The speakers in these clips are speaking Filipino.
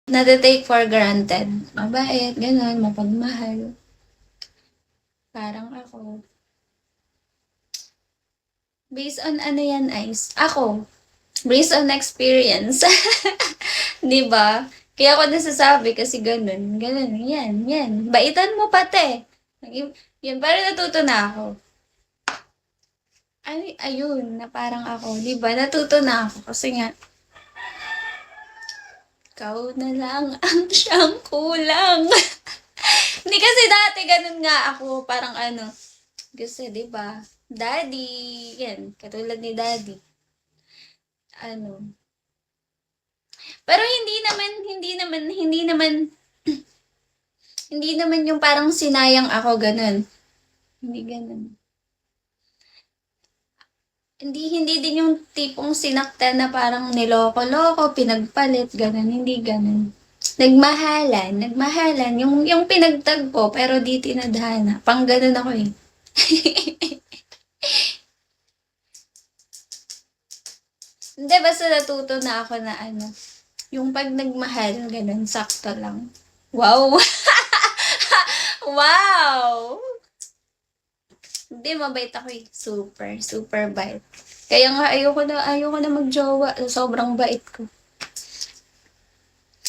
nade-take for granted. Mabait, gano'n, mapagmahal. Parang ako. Based on ano yan, Ice? Ako, based on experience. 'Di ba? Kaya ako nasasabi kasi gano'n, gano'n, yan. Baitan mo pati. Yun, parang natuto na ako. Ay, ayun, na parang ako, 'di ba? Natuto na ako kasi nga, ikaw na lang ang siyang kulang. Hindi kasi dati ganun nga ako, parang ano, kasi 'di ba? Daddy, yan, katulad ni Daddy. Ano, pero hindi naman yung parang sinayang ako ganun. Hindi ganun. Hindi din yung tipong sinaktan na parang niloko-loko, pinagpalit, ganun. Hindi ganun. Nagmahalan. Yung pinagtagpo, pero di tinadhana. Pang ganun ako eh. Hindi, basta natuto na ako na ano, yung pag nagmahal, ganun, sakto lang. Wow! Wow! Hindi, mabait ako eh. Super bait. Kaya nga ayoko na magjowa. Sobrang bait ko.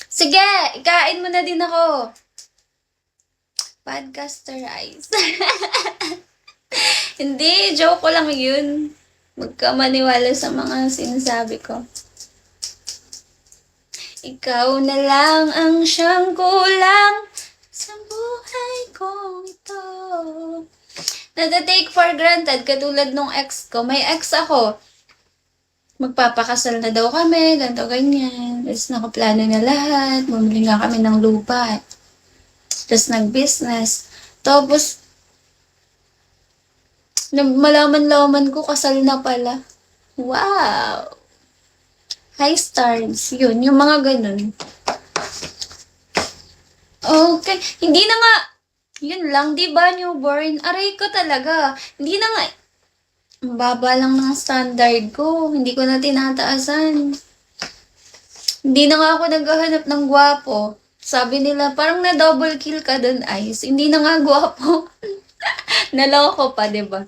Sige, ikain mo na din ako. Podcaster Eyes. Hindi, joke ko lang yun. Magkamaniwala sa mga sinasabi ko. Ikaw na lang ang siyang kulang sa buhay kong ito. Nade-take for granted, katulad nung ex ko. May ex ako. Magpapakasal na daw kami, ganito, ganyan. Tapos nakaplano na lahat. Bumili nga kami ng lupa. Tapos nag-business. Tapos, malaman-laman ko, kasal na pala. Wow! High stars. Yun, yung mga ganun. Okay. Hindi na nga, yun lang, di ba, newborn? Aray ko talaga. Hindi na nga, ang baba lang ng standard ko. Hindi ko na tinataasan. Hindi na nga ako naghahanap ng gwapo. Sabi nila, parang na-double kill ka dun, Ice. Hindi na nga gwapo. Naloko pa, di ba?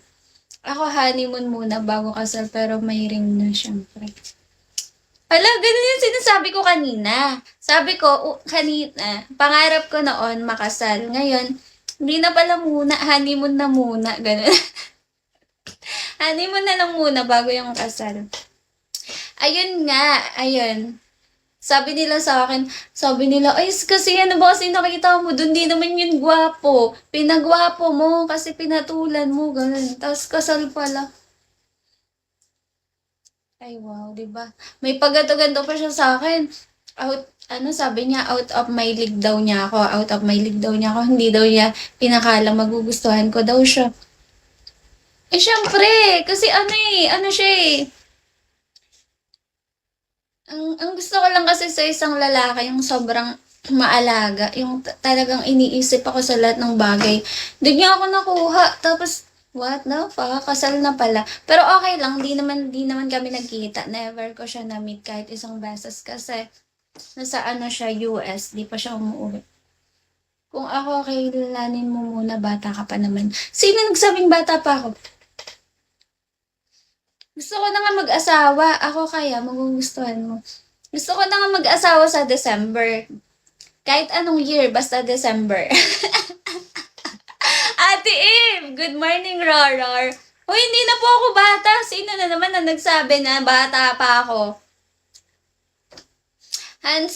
Ako honeymoon muna bago kasal, pero may ring na, syempre. Ala, ganun yung sinasabi ko kanina. Sabi ko, kanina, pangarap ko noon makasal. Ngayon, hindi na pala muna, honeymoon na muna, ganun. Honeymoon na lang muna bago yung kasal. Ayun nga, ayun. Sabi nila, ay, kasi ano ba kasi nakita mo, dun di naman yun gwapo. Pinagwapo mo kasi pinatulan mo, ganun. Tapos kasal pala. Ay, wow, di ba? May pagato-ganto pa siya sa akin. Sabi niya, out of my league daw niya ako. Out of my league daw niya ako. Hindi daw niya pinakala magugustuhan ko daw siya. Eh, syempre, kasi ano siya eh. Ang gusto ko lang kasi sa isang lalaki, yung sobrang maalaga, yung talagang iniisip ako sa lahat ng bagay. Doon niya ako nakuha, tapos, what the fuck, kasal na pala. Pero okay lang, di naman kami nagkita. Never ko siya na-meet kahit isang beses kasi nasa ano siya, US, di pa siya umuwi. Kung ako, kailanin mo muna, bata ka pa naman. Sino nagsabing bata pa ako? Gusto ko na nga mag-asawa. Ako kaya, magugustuhan mo. Gusto ko na nga mag-asawa sa December. Kahit anong year, basta December. Ate Eve! Good morning, Roror. Hoy, hindi na po ako bata. Sino na naman na nagsabi na bata pa ako? Hans